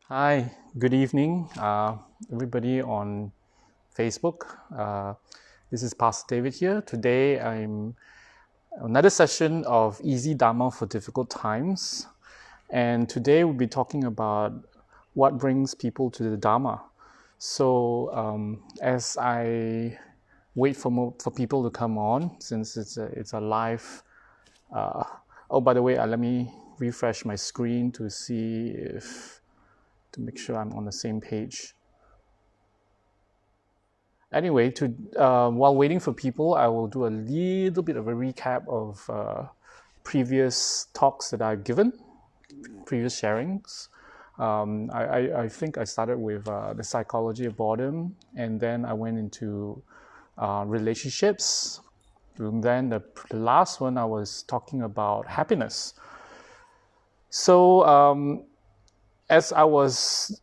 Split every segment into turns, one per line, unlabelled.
Hi, good evening, everybody on Facebook. This is Pastor David here. Today I'm another session of Easy Dharma for Difficult Times. And today we'll be talking about what brings people to the Dharma. So as I wait for people to come on, since it's a live. Oh, by the way, let me refresh my screen to see if to make sure I'm on the same page. Anyway, while waiting for people, I will do a little bit of a recap of previous talks that I've given, previous sharings. I think I started with the psychology of boredom, and then I went into relationships. And then the last one, I was talking about happiness. So as I was,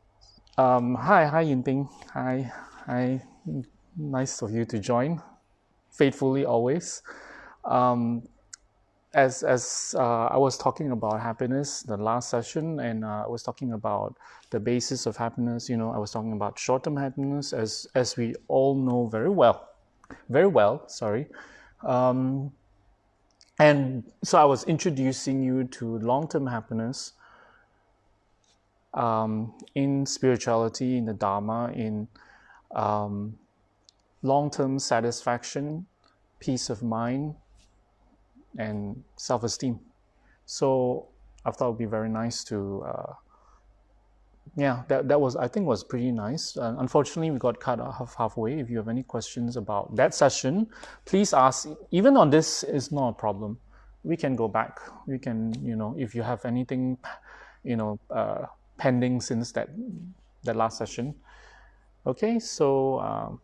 hi Yinping, hi, nice of you to join, faithfully always. As I was talking about happiness the last session, and I was talking about the basis of happiness. I was talking about short-term happiness, as we all know very well. Sorry, and so I was introducing you to long-term happiness in spirituality, in the Dharma, in long-term satisfaction, peace of mind, and self-esteem. So I thought it would be very nice to, that was, I think, was pretty nice. Unfortunately, we got cut off halfway. If you have any questions about that session, please ask. Even on this is not a problem. We can go back. We can, if you have anything, pending since that last session. Okay, so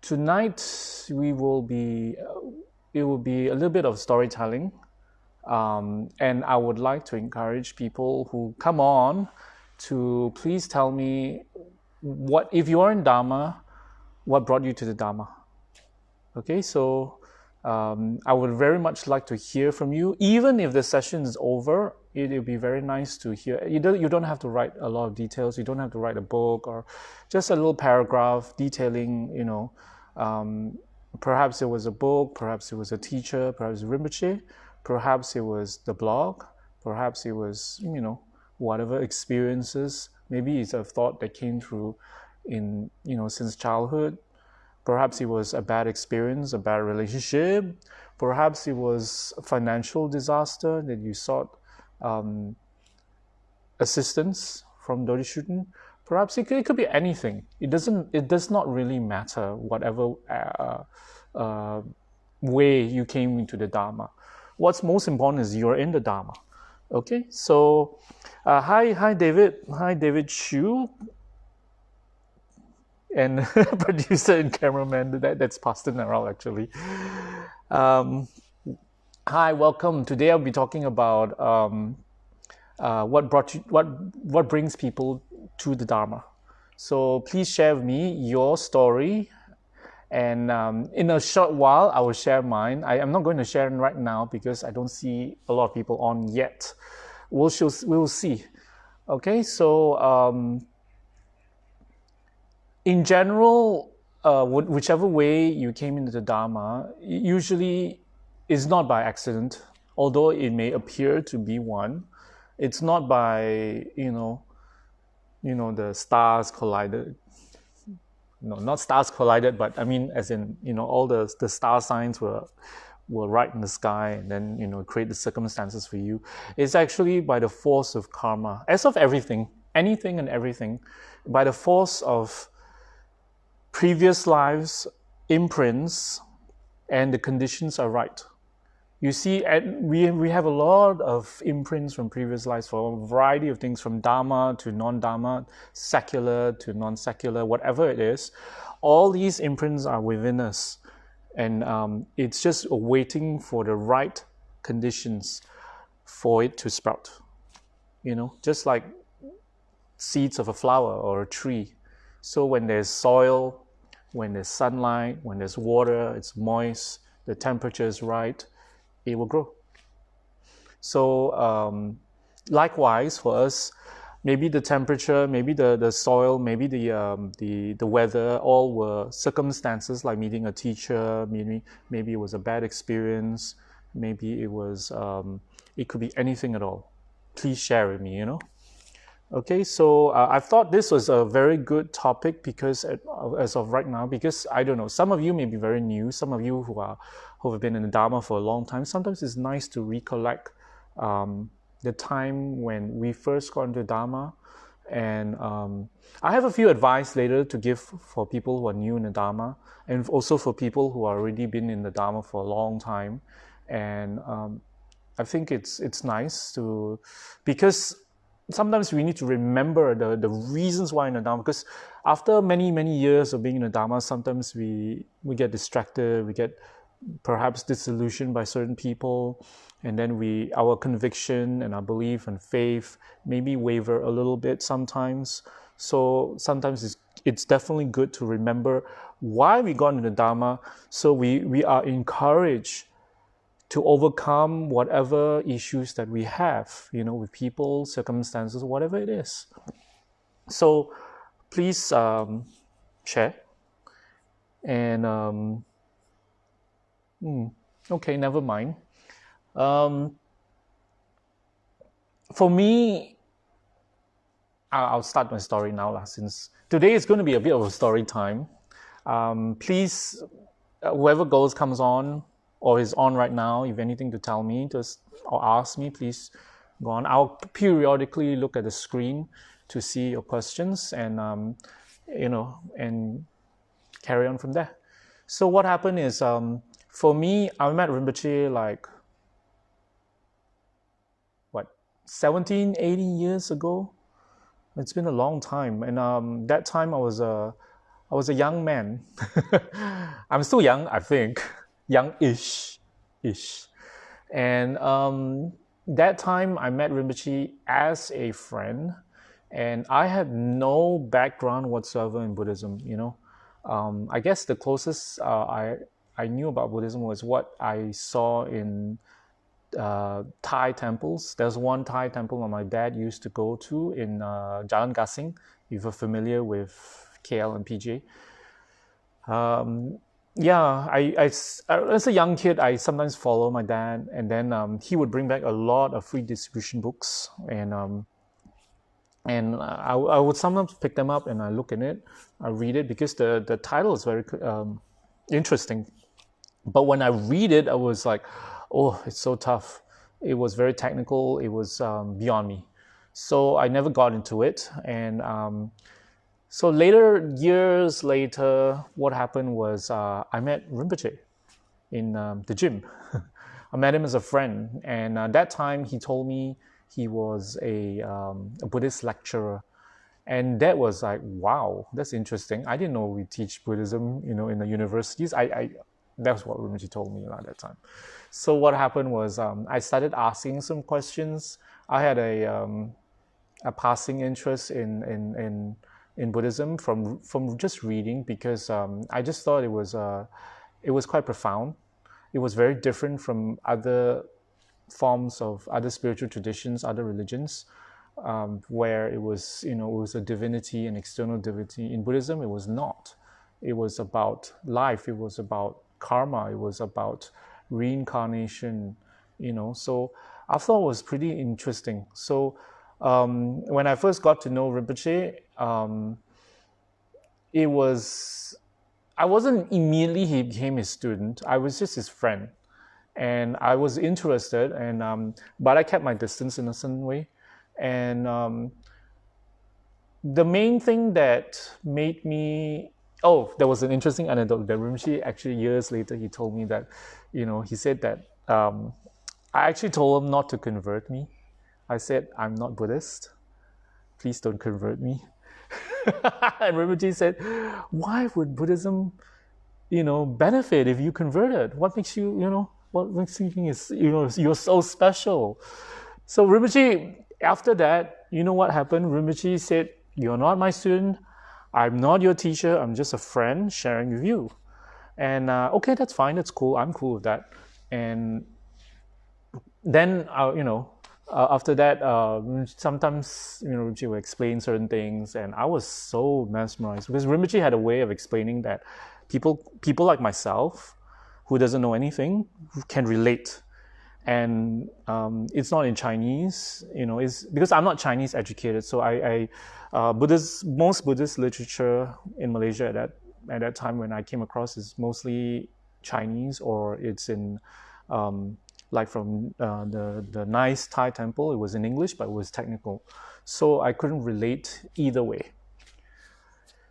tonight it will be a little bit of storytelling, and I would like to encourage people who come on to please tell me what, if you are in Dharma, what brought you to the Dharma. Okay, so I would very much like to hear from you. Even if the session is over, it will be very nice to hear. You don't have to write a lot of details. You don't have to write a book or just a little paragraph detailing, perhaps it was a book, perhaps it was a teacher, perhaps Rinpoche, perhaps it was the blog, perhaps it was, whatever experiences. Maybe it's a thought that came through in, since childhood. Perhaps it was a bad experience, a bad relationship. Perhaps it was a financial disaster that you sought assistance from Dodishuten. Perhaps it could be anything. It does not really matter whatever way you came into the Dharma. What's most important is you're in the Dharma. Okay, so hi David Chu, and producer and cameraman. That's Pastor Naral actually. Hi, welcome. Today I'll be talking about what brings people to the Dharma. So please share with me your story, and in a short while I will share mine. I'm not going to share it right now because I don't see a lot of people on yet. We will see. Okay, so in general, whichever way you came into the Dharma, usually is not by accident, although it may appear to be one. It's not by, the stars collided. No, not stars collided, but I mean, as in, all the star signs were right in the sky, and then, create the circumstances for you. It's actually by the force of karma, as of everything, anything and everything, by the force of previous lives, imprints, and the conditions are right. You see, we have a lot of imprints from previous lives for a variety of things, from Dharma to non-Dharma, secular to non-secular, whatever it is. All these imprints are within us, and it's just waiting for the right conditions for it to sprout. Just like seeds of a flower or a tree. So when there's soil, when there's sunlight, when there's water, it's moist, the temperature is right, it will grow. So likewise for us, maybe the temperature, maybe the soil, maybe the weather, all were circumstances like meeting a teacher, maybe it was a bad experience, maybe it was it could be anything at all. Please share with me, Okay, so I thought this was a very good topic because as of right now, because I don't know, some of you may be very new, some of you who have been in the Dharma for a long time. Sometimes it's nice to recollect the time when we first got into Dharma, and I have a few advice later to give for people who are new in the Dharma, and also for people who are already been in the Dharma for a long time, and I think it's nice to, because sometimes we need to remember the reasons why in the Dharma, because after many years of being in the Dharma, sometimes we get distracted, we get perhaps disillusioned by certain people, and then our conviction and our belief and faith maybe waver a little bit sometimes. So sometimes it's definitely good to remember why we got into the Dharma, so we are encouraged to overcome whatever issues that we have, with people, circumstances, whatever it is. So please share. And okay, never mind. For me, I'll start my story now, since today is going to be a bit of a story time. Please, whoever comes on, or is on right now, if anything to tell me, or ask me, please go on. I'll periodically look at the screen to see your questions, and and carry on from there. So what happened is, for me, I met Rinpoche like 17, 18 years ago. It's been a long time, and that time I was a young man. I'm still young, I think. Young-ish. And that time I met Rinpoche as a friend, and I had no background whatsoever in Buddhism, I guess the closest I knew about Buddhism was what I saw in Thai temples. There's one Thai temple that my dad used to go to in Jalan Gasing, if you're familiar with KL and PJ. As a young kid, I sometimes follow my dad, and then he would bring back a lot of free distribution books, and I would sometimes pick them up and I look in it, I read it, because the title is very interesting. But when I read it, I was like, oh, it's so tough. It was very technical. It was beyond me. So I never got into it, and so years later, what happened was I met Rinpoche in the gym. I met him as a friend, and that time he told me he was a Buddhist lecturer, and that was like, wow, that's interesting. I didn't know we teach Buddhism, in the universities. That's what Rinpoche told me at that time. So what happened was I started asking some questions. I had a passing interest in Buddhism from just reading, because I just thought it was quite profound. It was very different from other forms of other spiritual traditions, other religions, where it was a divinity, an external divinity. In Buddhism, it was not. It was about life. It was about karma. It was about reincarnation. So I thought it was pretty interesting. So when I first got to know Rinpoche, I wasn't immediately he became his student. I was just his friend, and I was interested, and but I kept my distance in a certain way. And the main thing that made me there was an interesting anecdote that Rinpoche actually years later he told me that, he said that I actually told him not to convert me. I said, I'm not Buddhist. Please don't convert me. And Rinpoche said, why would Buddhism, benefit if you converted? What makes you, what makes you think you're so special? So Rinpoche, after that, you know what happened? Rinpoche said, you're not my student. I'm not your teacher. I'm just a friend sharing with you. And okay, that's fine. That's cool. I'm cool with that. And then, after that, sometimes Rinpoche would explain certain things, and I was so mesmerized because Rinpoche had a way of explaining that people like myself, who doesn't know anything, can relate. And it's not in Chinese, it's because I'm not Chinese educated. So most Buddhist literature in Malaysia at that time when I came across is mostly Chinese, or it's in like from the nice Thai temple. It was in English, but it was technical, so I couldn't relate either way.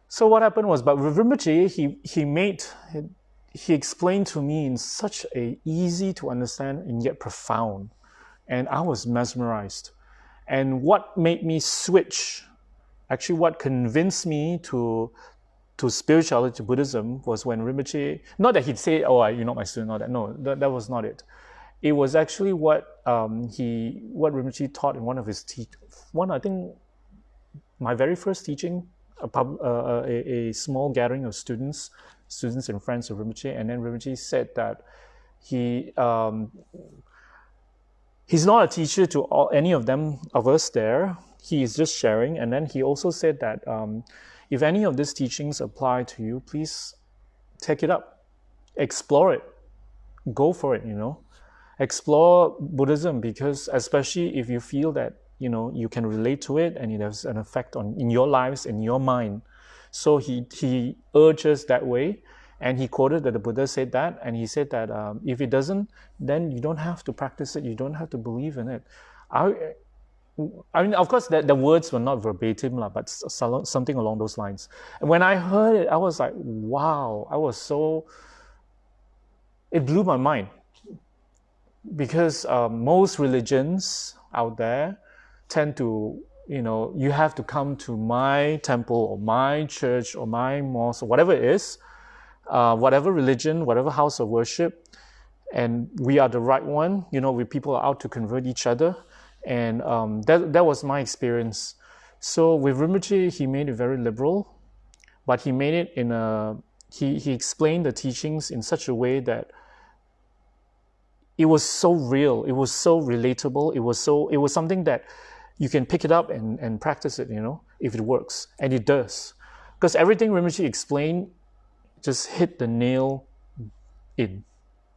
So what happened was, but with Rinpoche, he explained to me in such a easy to understand and yet profound, and I was mesmerized. And what made me switch, actually what convinced me to spirituality, to Buddhism, was when Rinpoche, not that he'd say, oh, you're not my student, all that. No, that was not it. It was actually what Rinpoche taught in one of his I think my very first teaching, a small gathering of students and friends of Rinpoche, and then Rinpoche said that he's not a teacher to any of us there. He is just sharing, and then he also said that if any of these teachings apply to you, please take it up, explore it, go for it. Explore Buddhism, because especially if you feel that you can relate to it and it has an effect in your lives, in your mind. So he urges that way, and he quoted that the Buddha said that, and he said that if it doesn't, then you don't have to practice it, you don't have to believe in it. I mean, of course, the words were not verbatim, but something along those lines. And when I heard it, I was like, wow, it blew my mind. Because most religions out there tend to, you have to come to my temple or my church or my mosque or whatever it is, whatever religion, whatever house of worship, and we are the right one. People are out to convert each other. And that was my experience. So with Rinpoche, he made it very liberal, but he made it he explained the teachings in such a way that it was so real, it was so relatable, it was something that you can pick it up and practice it, if it works. And it does. Because everything Rinpoche explained just hit the nail in.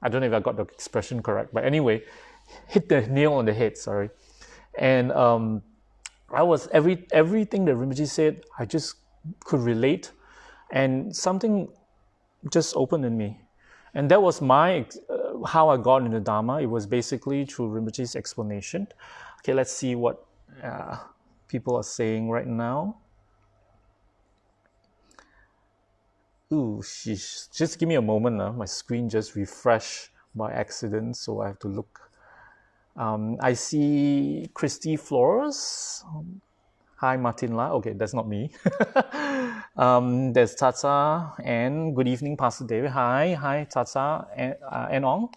I don't know if I got the expression correct, but anyway, hit the nail on the head, sorry. And I was everything that Rinpoche said, I just could relate, and something just opened in me. And that was how I got into Dharma. It was basically through Rinpoche's explanation. Okay, let's see what people are saying right now. Ooh, sheesh. Just give me a moment. My screen just refreshed by accident, so I have to look. I see Christy Flores. Hi, Martin La. Okay, that's not me. There's Tata, and good evening, Pastor David. Hi, Tata and Ong.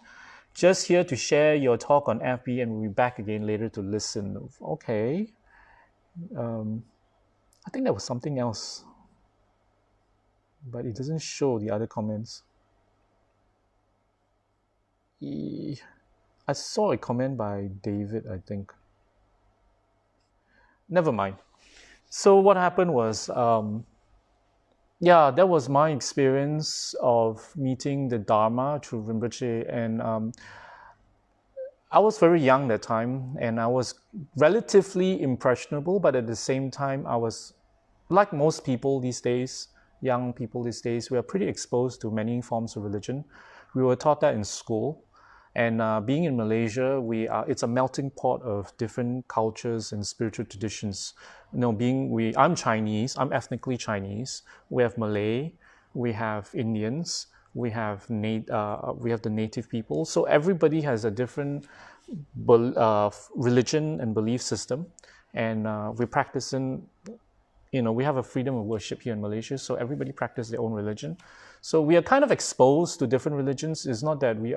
Just here to share your talk on FB, and we'll be back again later to listen. Okay. I think there was something else, but it doesn't show the other comments. I saw a comment by David, I think. Never mind. So what happened was, that was my experience of meeting the Dharma through Rinpoche. And I was very young that time, and I was relatively impressionable, but at the same time, I was, like most people these days, young people these days, we are pretty exposed to many forms of religion. We were taught that in school. And being in Malaysia, it's a melting pot of different cultures and spiritual traditions. I'm Chinese, I'm ethnically Chinese. We have Malay, we have Indians, we have the native people. So everybody has a different religion and belief system. And we practice we have a freedom of worship here in Malaysia, so everybody practices their own religion. So we are kind of exposed to different religions. It's not that we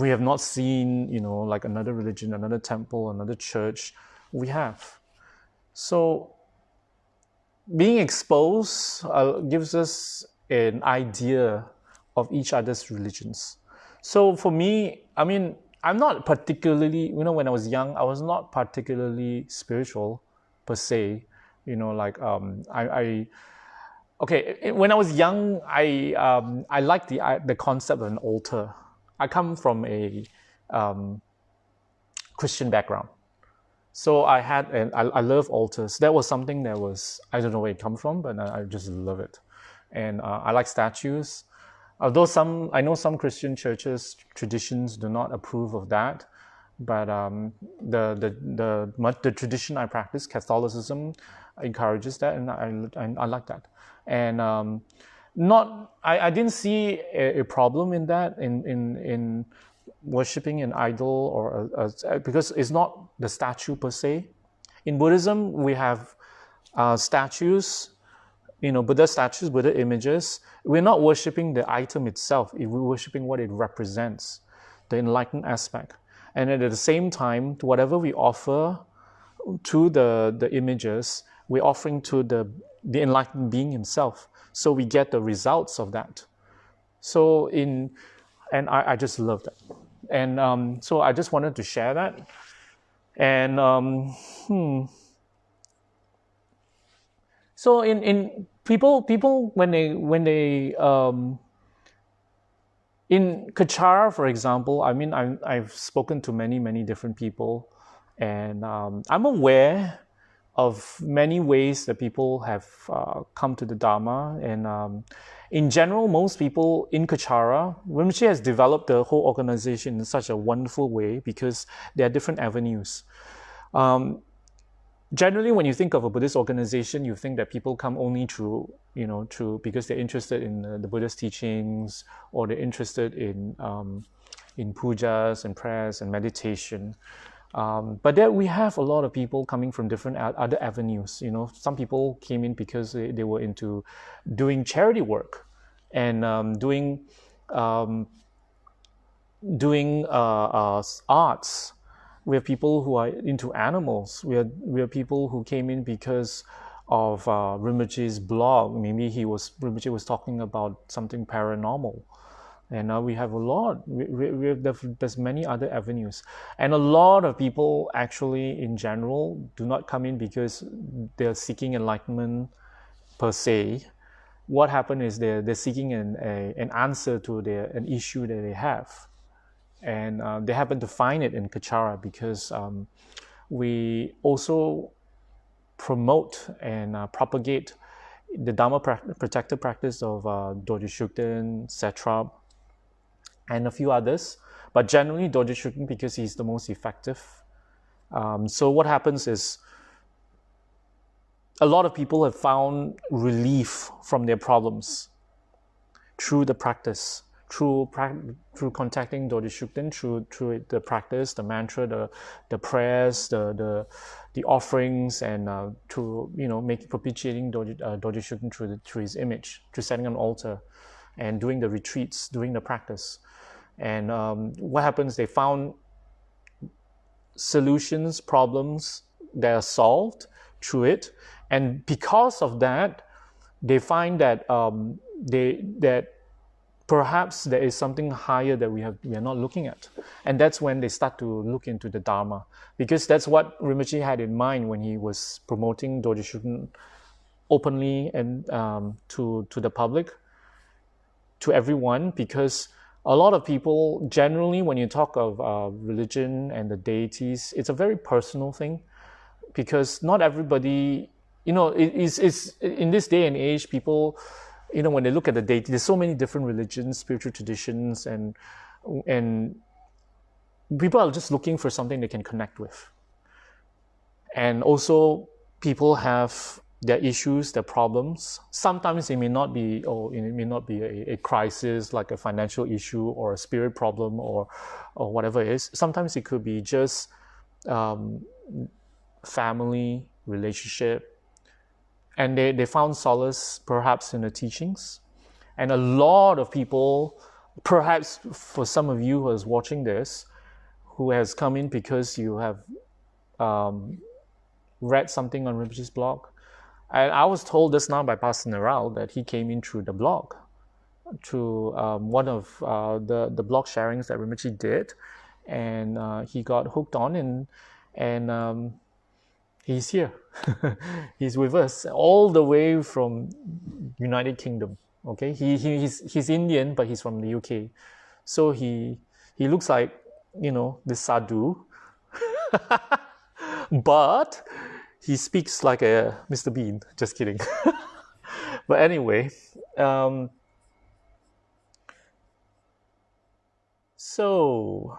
have not seen, like another religion, another temple, another church. We have. So being exposed gives us an idea of each other's religions. So for me, I'm not particularly, when I was young, I was not particularly spiritual per se. Like okay, when I was young, I liked the concept of an altar. I come from a Christian background, so I love altars. That was something that was, I don't know where it comes from, but I just love it, and I like statues. Although I know some Christian churches traditions do not approve of that, but the tradition I practice, Catholicism, encourages that, and I like that. And I didn't see a problem in that, in worshiping an idol, or because it's not the statue per se. In Buddhism, we have statues, Buddha statues, Buddha images. We're not worshiping the item itself. We're worshiping what it represents, the enlightened aspect. And at the same time, whatever we offer to the images, we're offering to the enlightened being himself. So we get the results of that. So and I just love that. And so I just wanted to share that. And so in people when they in Kechara, for example, I mean, I've spoken to many different people, and I'm aware of many ways that people have come to the Dharma. And in general, most people in Kechara, Rinpoche has developed the whole organization in such a wonderful way because there are different avenues. Generally, when you think of a Buddhist organization, you think that people come only through because they're interested in the Buddhist teachings, or they're interested in pujas and prayers and meditation. But there we have a lot of people coming from different other avenues. Some people came in because they were into doing charity work and doing arts. We have people who are into animals. We have people who came in because of Rinpoche's blog. Maybe Rinpoche was talking about something paranormal. And now we have a lot. There's many other avenues. And a lot of people actually, in general, do not come in because they're seeking enlightenment per se. What happened is they're seeking an answer to an issue that they have. And they happen to find it in Kechara because we also promote and propagate the Dharma protective practice of Dorje Shugden, Satrap, and a few others, but generally Dorje Shugden because he's the most effective. So what happens is a lot of people have found relief from their problems through the practice, through contacting Dorje Shugden, through the practice, the mantra, the prayers, the offerings, and through propitiating Dorje Shugden through his image, through setting an altar, and doing the retreats, doing the practice. And what happens? They found solutions, problems that are solved through it, and because of that, they find that that perhaps there is something higher that we are not looking at, and that's when they start to look into the Dharma, because that's what Rinpoche had in mind when he was promoting Dorje Shugden openly and to the public, to everyone, because a lot of people, generally, when you talk of religion and the deities, it's a very personal thing, because not everybody, it's in this day and age, people, when they look at the deity, there's so many different religions, spiritual traditions, and people are just looking for something they can connect with. And also, people have their issues, their problems. Sometimes it may not be, a crisis like a financial issue or a spirit problem or whatever it is. Sometimes it could be just family, relationship, and they found solace perhaps in the teachings. And a lot of people, perhaps for some of you who is watching this, who has come in because you have read something on Rinpoche's blog. And I was told just now by Pastor Naral that he came in through the blog, through one of the blog sharings that Rinpoche did. and he got hooked on, and he's here. He's with us all the way from United Kingdom. Okay, he's Indian, but he's from the UK, so he looks like, this sadhu, but he speaks like a Mr. Bean. Just kidding. But anyway, so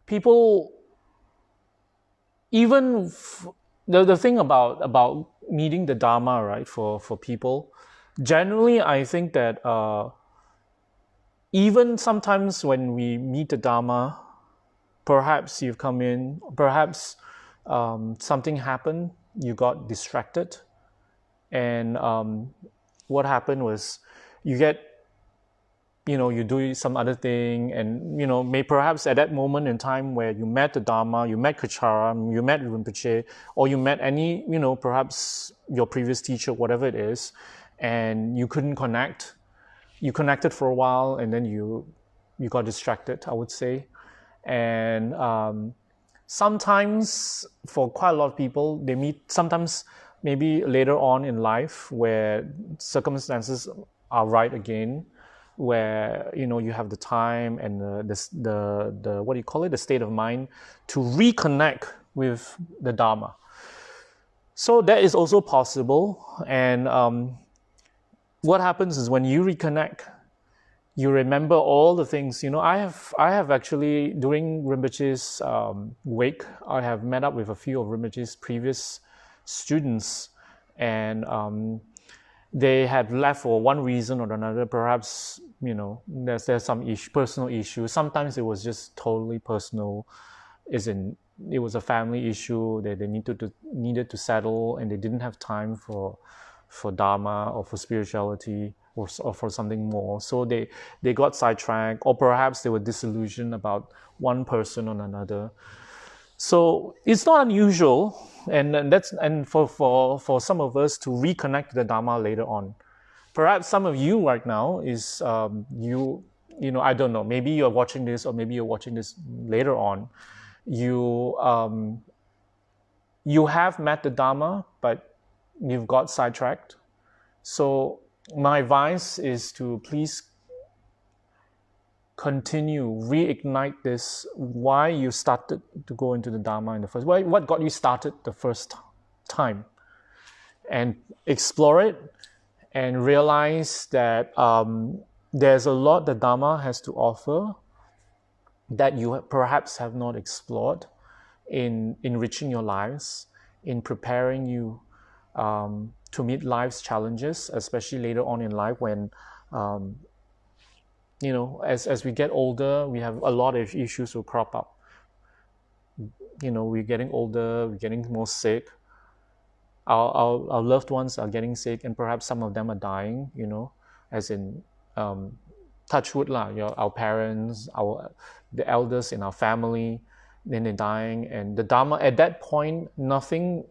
people, even the thing about meeting the Dharma, right, for people, generally, I think that even sometimes when we meet the Dharma, perhaps you've come in, perhaps something happened, you got distracted, and what happened was you get, you do some other thing, and perhaps at that moment in time where you met the Dharma, you met Kechara, you met Rinpoche, or you met any, perhaps your previous teacher, whatever it is, and you couldn't connect. You connected for a while, and then you got distracted, I would say. And sometimes for quite a lot of people, they meet sometimes maybe later on in life where circumstances are right again, where you have the time and the what do you call it, the state of mind to reconnect with the Dharma. So that is also possible. And what happens is when you reconnect, you remember all the things. I have actually, during Rinpoche's wake, I have met up with a few of Rinpoche's previous students, and they had left for one reason or another. Perhaps there's some personal issues. Sometimes it was just totally personal, it was a family issue that they needed to settle, and they didn't have time for Dharma or for spirituality or for something more. So they got sidetracked, or perhaps they were disillusioned about one person or another. So it's not unusual, and for some of us to reconnect to the Dharma later on. Perhaps some of you right now is I don't know, maybe you're watching this, or maybe you're watching this later on. You have met the Dharma, but you've got sidetracked. So my advice is to please continue, reignite this, why you started to go into the Dharma in the first, what got you started the first time, and explore it, and realize that there's a lot the Dharma has to offer that you perhaps have not explored in enriching your lives, in preparing you to meet life's challenges, especially later on in life when, as we get older, we have a lot of issues will crop up. We're getting older, we're getting more sick. Our loved ones are getting sick, and perhaps some of them are dying, as in, touch wood lah, our parents, the elders in our family, then they're dying. And the Dharma, at that point, nothing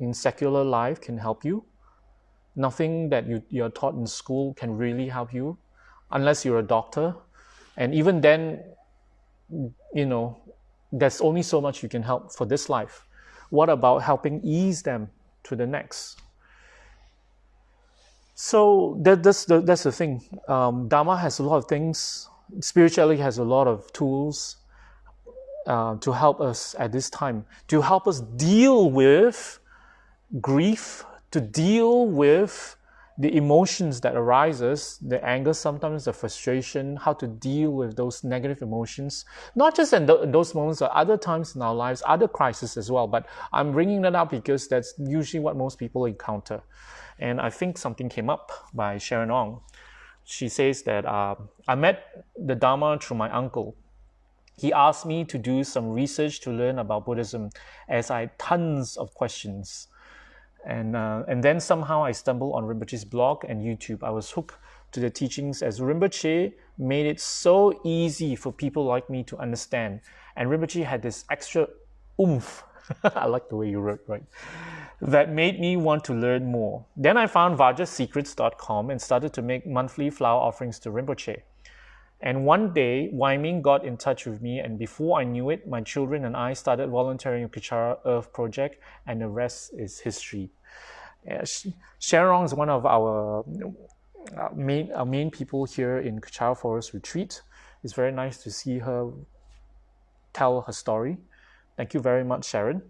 in secular life can help you. Nothing that you're taught in school can really help you, unless you're a doctor. And even then, there's only so much you can help for this life. What about helping ease them to the next? So that's the thing. Dharma has a lot of things. Spirituality has a lot of tools to help us at this time, to help us deal with grief, to deal with the emotions that arises, the anger, sometimes the frustration, how to deal with those negative emotions, not just in those moments, but other times in our lives, other crises as well. But I'm bringing that up because that's usually what most people encounter. And I think something came up by Sharon Ong. She says that I met the Dharma through my uncle. He asked me to do some research to learn about Buddhism, as I had tons of questions. And then somehow I stumbled on Rinpoche's blog and YouTube. I was hooked to the teachings, as Rinpoche made it so easy for people like me to understand. And Rinpoche had this extra oomph. I like the way you wrote, right? that made me want to learn more. Then I found vajasecrets.com and started to make monthly flower offerings to Rinpoche. And one day, Wyoming got in touch with me, and before I knew it, my children and I started volunteering with Kechara Earth Project, and the rest is history. Sharong is one of our main people here in Kechara Forest Retreat. It's very nice to see her tell her story. Thank you very much, Sharon.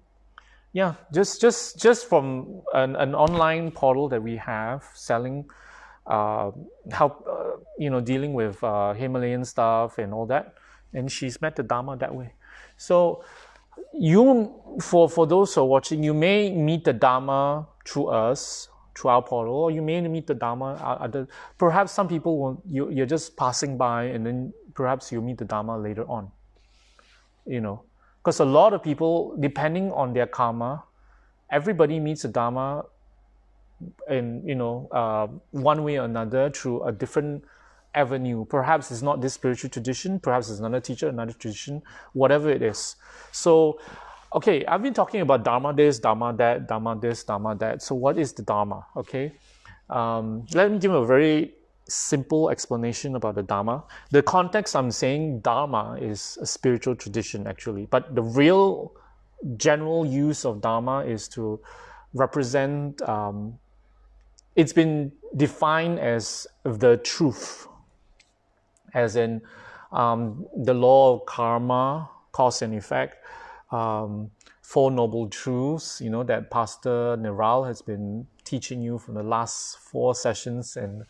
Yeah, just from an online portal that we have selling, dealing with Himalayan stuff and all that, and she's met the Dharma that way. So for those who are watching, you may meet the Dharma through us, through our portal, or you may meet the Dharma perhaps some people you're just passing by, and then perhaps you meet the Dharma later on. Because a lot of people, depending on their karma, everybody meets the Dharma in one way or another through a different avenue. Perhaps it's not this spiritual tradition, perhaps it's another teacher, another tradition, whatever it is. So, okay, I've been talking about Dharma this, Dharma that, Dharma this, Dharma that. So what is the Dharma? Okay, let me give a very simple explanation about the Dharma. The context I'm saying Dharma is a spiritual tradition actually, but the real general use of Dharma is to represent, it's been defined as the truth, as in the law of karma, cause and effect, Four Noble Truths, that Pastor Niral has been teaching you from the last 4 sessions, and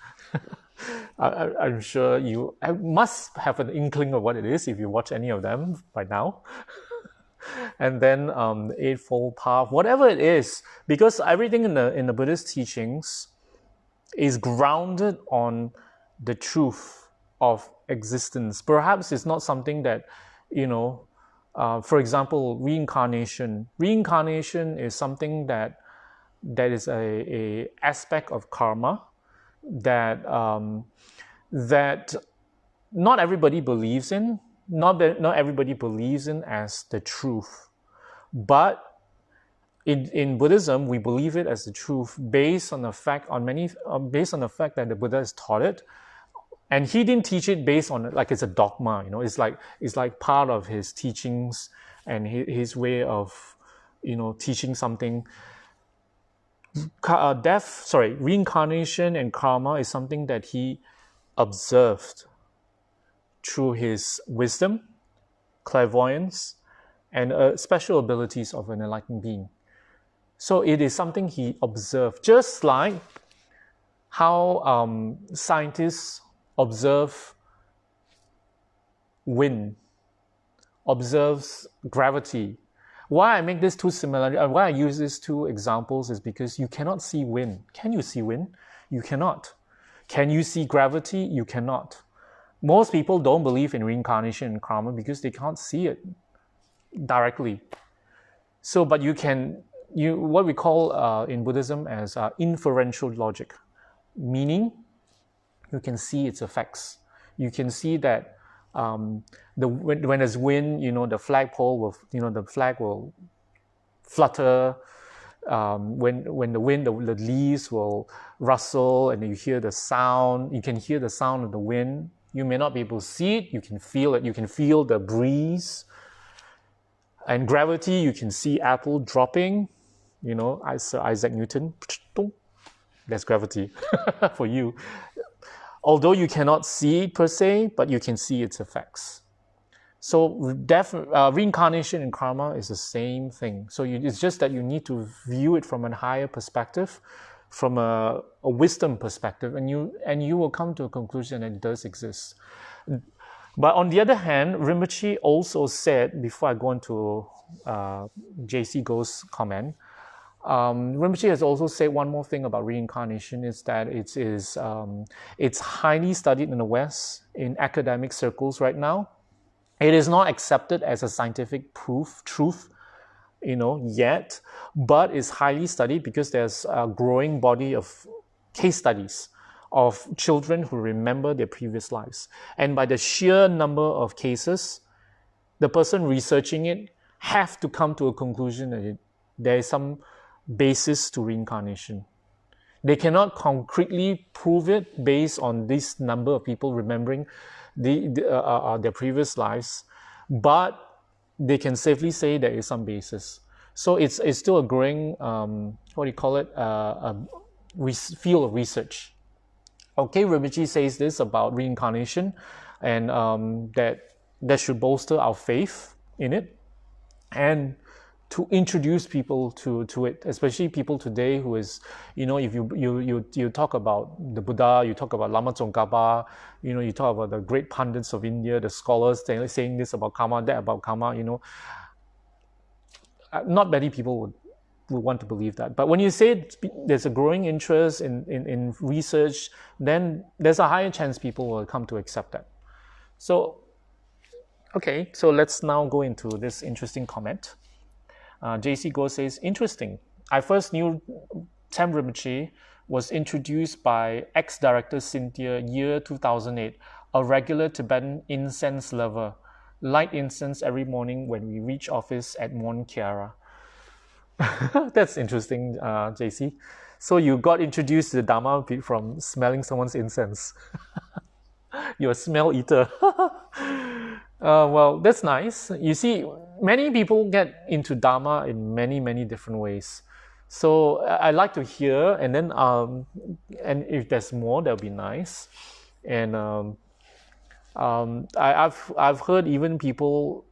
I'm sure I must have an inkling of what it is if you watch any of them by now. And then the Eightfold Path, whatever it is, because everything in the Buddhist teachings is grounded on the truth of existence. Perhaps it's not something that, for example, reincarnation. Reincarnation is something that is a aspect of karma that that not everybody believes in. Not everybody believes in as the truth, but in Buddhism we believe it as the truth based on the fact that the Buddha has taught it, and he didn't teach it based on like it's a dogma. It's like part of his teachings and his way of teaching something. Reincarnation and karma is something that he observed through his wisdom, clairvoyance, and special abilities of an enlightened being. So it is something he observed, just like how scientists observe wind, observes gravity. Why I make this two similar, why I use these two examples is because you cannot see wind. Can you see wind? You cannot. Can you see gravity? You cannot. Most people don't believe in reincarnation and karma because they can't see it directly. So, but you can, what we call in Buddhism as inferential logic, meaning you can see its effects. You can see that when there's wind, the flagpole will, the flag will flutter. When the wind, the leaves will rustle, and you hear the sound. You can hear the sound of the wind. You may not be able to see it. You can feel it. You can feel the breeze. And gravity, you can see apple dropping. Sir Isaac Newton. That's gravity for you. Although you cannot see it per se, but you can see its effects. So reincarnation and karma is the same thing. So it's just that you need to view it from a higher perspective, from a wisdom perspective, and you will come to a conclusion that it does exist. But on the other hand, Rinpoche also said, before I go into JC Go's comment, Rinpoche has also said one more thing about reincarnation, is that it's highly studied in the West, in academic circles right now. It is not accepted as a scientific truth, yet, but it's highly studied because there's a growing body of case studies of children who remember their previous lives. And by the sheer number of cases, the person researching it have to come to a conclusion that there is some basis to reincarnation. They cannot concretely prove it based on this number of people remembering their previous lives, but they can safely say there is some basis. So it's still a growing, field of research. Okay, Rinpoche says this about reincarnation, and that should bolster our faith in it, and to introduce people to it, especially people today who is, if you talk about the Buddha, you talk about Lama Tsongkhapa, you talk about the great pundits of India, the scholars saying this about karma, that about karma, not many people would want to believe that. But when you say there's a growing interest in research, then there's a higher chance people will come to accept that. So, okay, so let's now go into this interesting comment. JC Go says, interesting. I first knew Tem Rinpoche was introduced by ex-director Cynthia, year 2008, a regular Tibetan incense lover. Light incense every morning when we reach office at Mount Kechara. That's interesting, JC. So you got introduced to the Dharma from smelling someone's incense. You're a smell eater. Well, that's nice. You see, many people get into Dharma in many, many different ways. So I like to hear, and then and if there's more, that'll be nice. And I've heard even people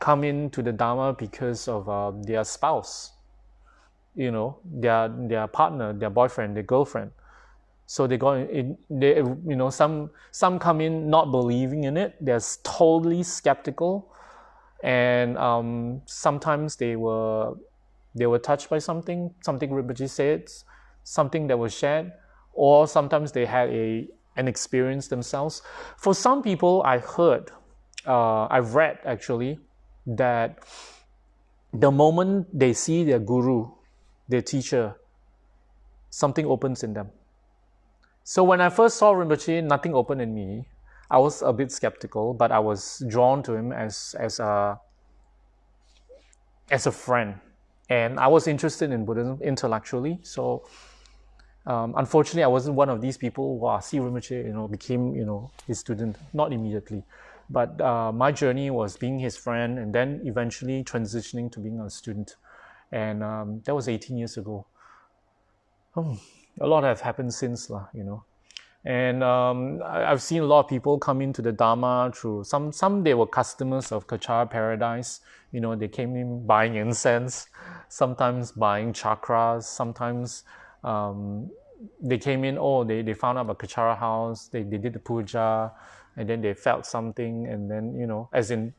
come into the Dharma because of their spouse, their partner, their boyfriend, their girlfriend. So they got in. Some come in not believing in it. They're totally skeptical, and sometimes they were touched by something Rinpoche said, something that was shared, or sometimes they had an experience themselves. For some people, I've read actually, that the moment they see their guru, their teacher, something opens in them. So when I first saw Rinpoche, nothing opened in me. I was a bit skeptical, but I was drawn to him as a friend, and I was interested in Buddhism intellectually. So unfortunately, I wasn't one of these people who see Rinpoche, became his student. Not immediately, but my journey was being his friend, and then eventually transitioning to being a student, and that was 18 years ago. A lot have happened since, and I've seen a lot of people come into the Dharma through some they were customers of Kechara Paradise. They came in buying incense, sometimes buying chakras, sometimes they came in, they found out about Kechara house, they did the puja, and then they felt something, and then as in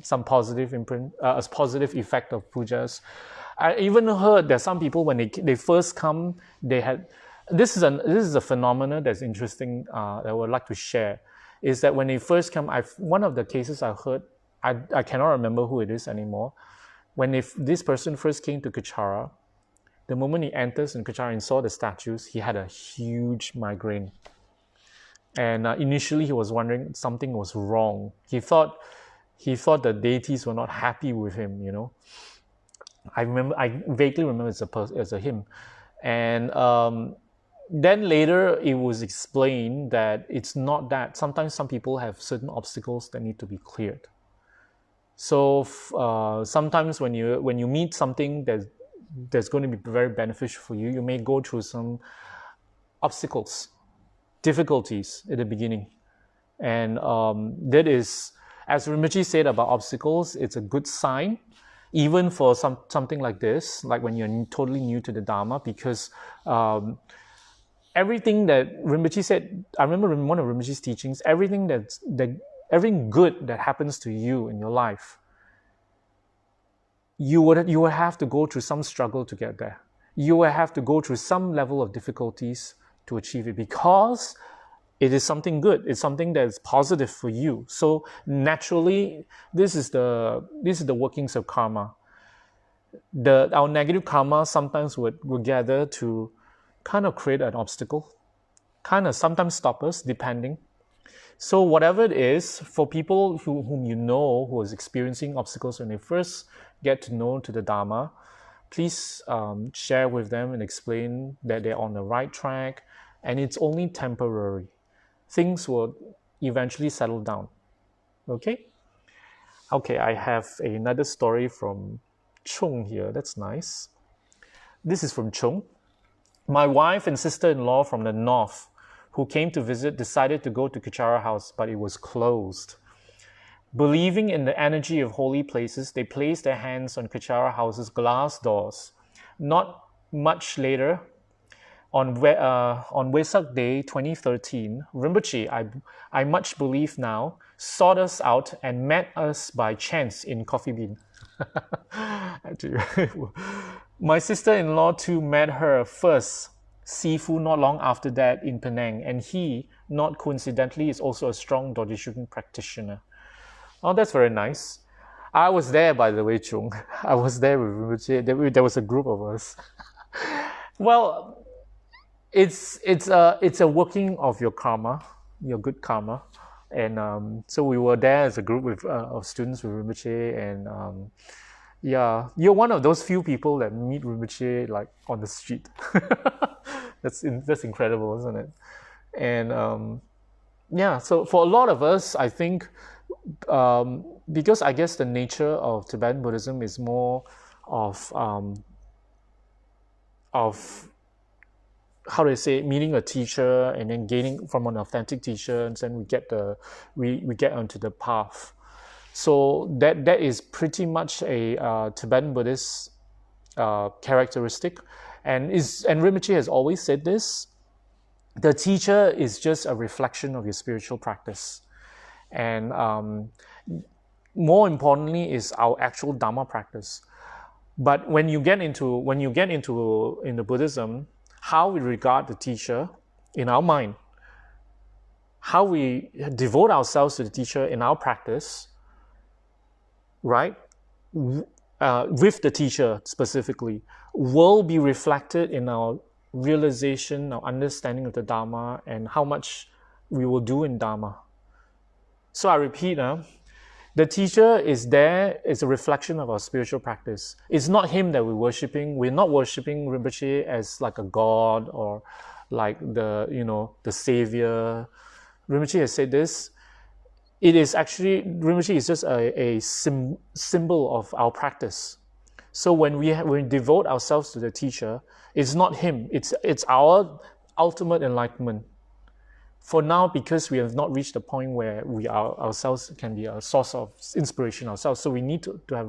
some positive imprint, a positive effect of pujas. I even heard that some people, when they first come, they had this is a phenomenon that's interesting, that I would like to share, is that when they first come, one of the cases I heard, I cannot remember who it is anymore. When this person first came to Kechara, the moment he enters in Kechara and saw the statues, he had a huge migraine. And initially he was wondering something was wrong. He thought the deities were not happy with him, I vaguely remember as a hymn. And then later it was explained that it's not that. Sometimes some people have certain obstacles that need to be cleared. So sometimes when you meet something that's going to be very beneficial for you, you may go through some obstacles, difficulties at the beginning. And that is, as Rinpoche said about obstacles, it's a good sign, even for something like this, like when you're totally new to the Dharma, because everything that Rinpoche said, I remember in one of Rinpoche's teachings, everything good that happens to you in your life, you would have to go through some struggle to get there. You will have to go through some level of difficulties to achieve it, because it is something good. It's something that's positive for you. So naturally, this is the workings of karma. Our negative karma sometimes would gather to kind of create an obstacle, kind of sometimes stop us, depending. So whatever it is, for people whom who is experiencing obstacles when they first get to know to the Dharma, please share with them and explain that they're on the right track, and it's only temporary. Things will eventually settle down. Okay? Okay, I have another story from Chung here. That's nice. This is from Chung. My wife and sister-in-law from the north who came to visit decided to go to Kechara house, but it was closed. Believing in the energy of holy places, they placed their hands on Kechara house's glass doors. Not much later, on Wesak Day 2013, Rinpoche, I much believe now, sought us out and met us by chance in Coffee Bean. My sister-in-law too met her first Sifu not long after that in Penang, and he, not coincidentally, is also a strong Dodishukin practitioner. Oh, that's very nice. I was there, by the way, Chung. I was there with Rinpoche. There was a group of us. Well, it's a working of your karma, your good karma, and so we were there as a group with of students with Rinpoche, and yeah, you're one of those few people that meet Rinpoche like on the street. That's incredible, isn't it? And yeah, so for a lot of us, I think because I guess the nature of Tibetan Buddhism is more of how do I say, meeting a teacher and then gaining from an authentic teacher, and then we get onto the path. So that is pretty much a Tibetan Buddhist characteristic, and Rinpoche has always said this: the teacher is just a reflection of your spiritual practice, and more importantly is our actual Dharma practice. But when you get into Buddhism, how we regard the teacher in our mind, how we devote ourselves to the teacher in our practice, right, with the teacher specifically, will be reflected in our realization, our understanding of the Dharma, and how much we will do in Dharma. So I repeat, the teacher is there as a reflection of our spiritual practice. It's not him that we're worshipping. We're not worshipping Rinpoche as like a god or like the savior. Rinpoche has said this. It is actually, Rinpoche is just a symbol of our practice. So when we devote ourselves to the teacher, it's not him. It's our ultimate enlightenment. For now, because we have not reached the point where we ourselves can be a source of inspiration ourselves, so we need to have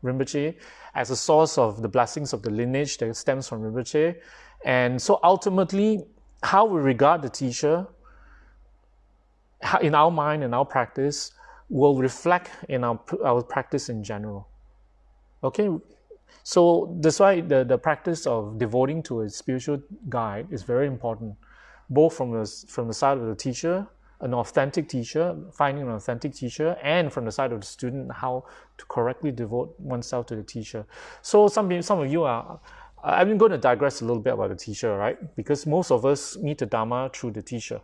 Rinpoche as a source of the blessings of the lineage that stems from Rinpoche. And so ultimately, how we regard the teacher in our mind and our practice will reflect in our practice in general. Okay? So that's why the practice of devoting to a spiritual guide is very important, both from the side of the teacher, an authentic teacher, finding an authentic teacher, and from the side of the student, how to correctly devote oneself to the teacher. So some of you are, I'm going to digress a little bit about the teacher, right? Because most of us meet the Dharma through the teacher.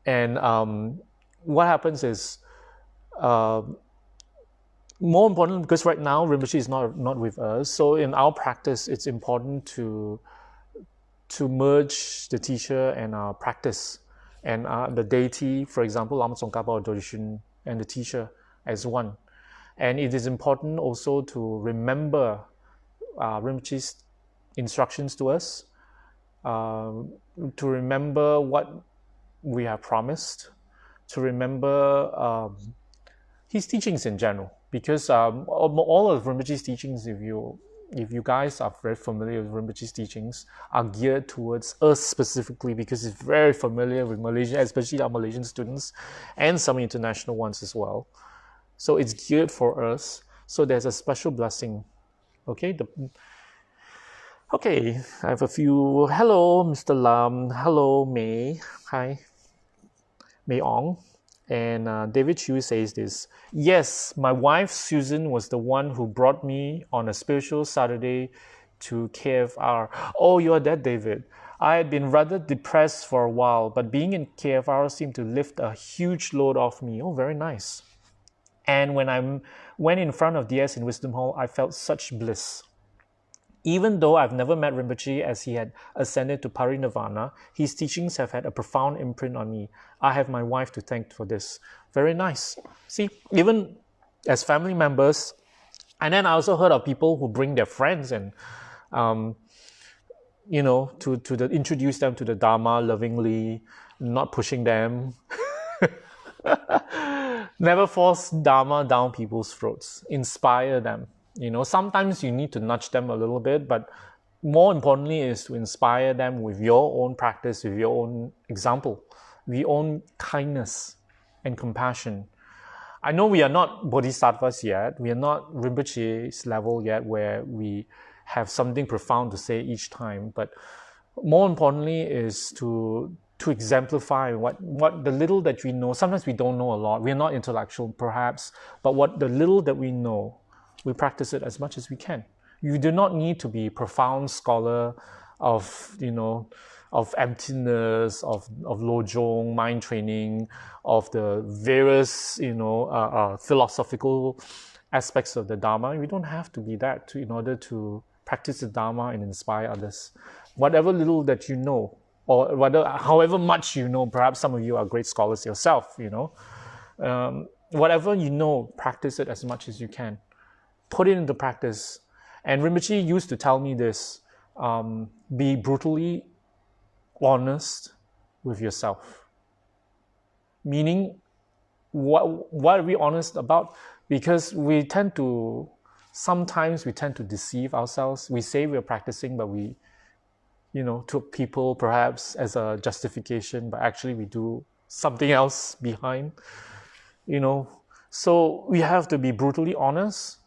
And what happens is, more important, because right now Rinpoche is not with us, so in our practice, it's important to merge the teacher and our practice and the deity, for example, Lama Tsongkhapa or Dorjishun, and the teacher as one. And it is important also to remember Rinpoche's instructions to us, to remember what we have promised, to remember his teachings in general, because all of Rinpoche's teachings, if you guys are very familiar with Rinpoche's teachings, are geared towards us specifically, because it's very familiar with Malaysia, especially our Malaysian students and some international ones as well. So it's geared for us. So there's a special blessing. Okay. Okay, I have a few. Hello, Mr. Lam. Hello, May. Hi, May Ong. And David Chu says this: yes, my wife Susan was the one who brought me on a spiritual Saturday to KFR. Oh, you're that, David. I had been rather depressed for a while, but being in KFR seemed to lift a huge load off me. Oh, very nice. And when I went in front of DS in Wisdom Hall, I felt such bliss. Even though I've never met Rinpoche as he had ascended to Parinirvana, his teachings have had a profound imprint on me. I have my wife to thank for this. Very nice. See, even as family members, and then I also heard of people who bring their friends and, to introduce them to the Dharma lovingly, not pushing them. Never force Dharma down people's throats. Inspire them. Sometimes you need to nudge them a little bit, but more importantly is to inspire them with your own practice, with your own example, with your own kindness and compassion. I know we are not bodhisattvas yet. We are not Rinpoche's level yet where we have something profound to say each time. But more importantly is to exemplify what the little that we know. Sometimes we don't know a lot. We are not intellectual perhaps, but what the little that we know, we practice it as much as we can. You do not need to be a profound scholar of emptiness, of lojong, mind training, of the various philosophical aspects of the Dharma. We don't have to be that in order to practice the Dharma and inspire others. Whatever little that you know, or however much you know, perhaps some of you are great scholars yourself. Whatever you know, practice it as much as you can. Put it into practice. And Rinpoche used to tell me this, be brutally honest with yourself. Meaning, what are we honest about? Because sometimes we tend to deceive ourselves. We say we're practicing, but we, to people perhaps as a justification, but actually we do something else behind, So we have to be brutally honest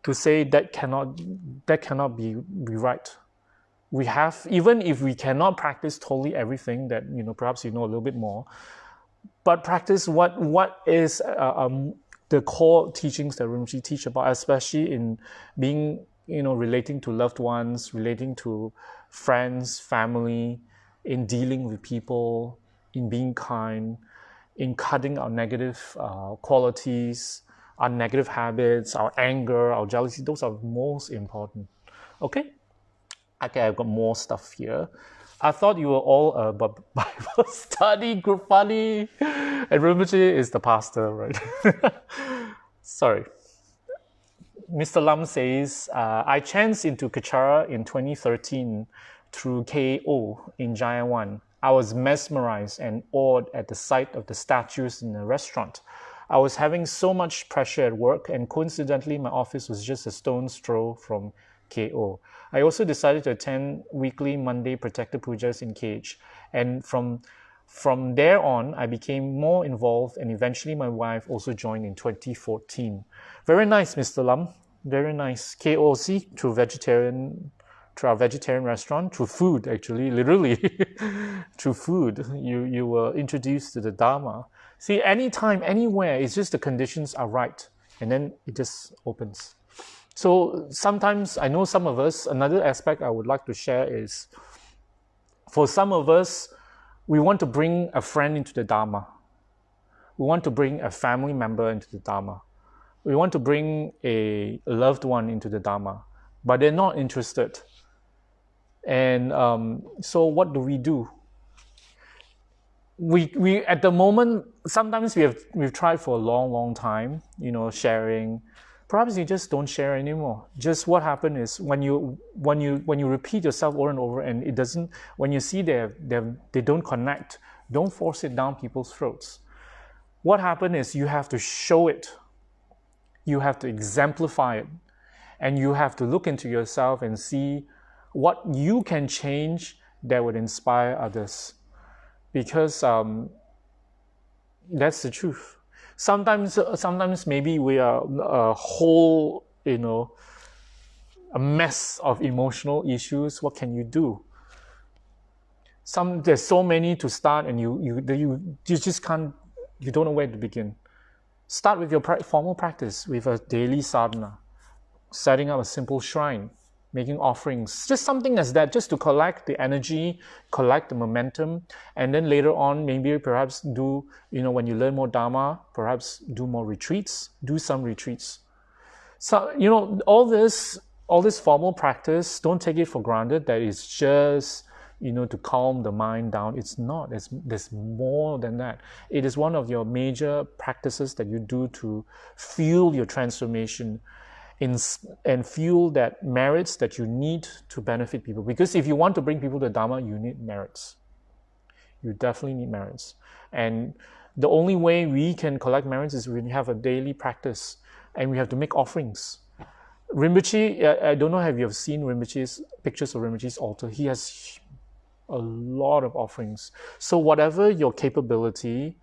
to say that cannot be right. We have, even if we cannot practice totally everything that, perhaps a little bit more, but practice what is the core teachings that Rinpoche teach about, especially in being, relating to loved ones, relating to friends, family, in dealing with people, in being kind, in cutting our negative qualities, our negative habits, our anger, our jealousy. Those are most important. Okay, I've got more stuff here. I thought you were all a Bible study group funny. And Rinpoche is the pastor, right? Sorry. Mr. Lam says, I chanced into Kechara in 2013 through KO in Jayawan. I was mesmerized and awed at the sight of the statues in the restaurant. I was having so much pressure at work, and coincidentally, my office was just a stone's throw from KO. I also decided to attend weekly Monday protected pujas in Cage, and from there on, I became more involved, and eventually my wife also joined in 2014. Very nice, Mr. Lam. Very nice. KOC, through our vegetarian restaurant, through food, actually, literally, through food, you were introduced to the Dharma. See, anytime, anywhere, it's just the conditions are right, and then it just opens. So sometimes, I know some of us, another aspect I would like to share is, for some of us, we want to bring a friend into the Dharma. We want to bring a family member into the Dharma. We want to bring a loved one into the Dharma, but they're not interested. And so what do? We at the moment, sometimes we've tried for a long time, sharing. Perhaps you just don't share anymore. Just what happened is when you repeat yourself over and over, and it doesn't. When you see they don't connect, don't force it down people's throats. What happened is you have to show it. You have to exemplify it, and you have to look into yourself and see what you can change that would inspire others. Because that's the truth. Sometimes maybe we are a whole, a mess of emotional issues. What can you do? There's so many to start, and you just can't. You don't know where to begin. Start with your formal practice with a daily sadhana, setting up a simple shrine, making offerings, just something as that, just to collect the energy, collect the momentum, and then later on, maybe perhaps do, when you learn more Dharma, perhaps do more retreats, do some retreats. So, all this formal practice, don't take it for granted that it's just, to calm the mind down. It's not. There's more than that. It is one of your major practices that you do to fuel your transformation and fuel that merits that you need to benefit people. Because if you want to bring people to Dharma, you need merits. You definitely need merits. And the only way we can collect merits is when you have a daily practice and we have to make offerings. Rinpoche, I don't know if you have seen Rinpoche's pictures of Rinpoche's altar. He has a lot of offerings. So whatever your capability,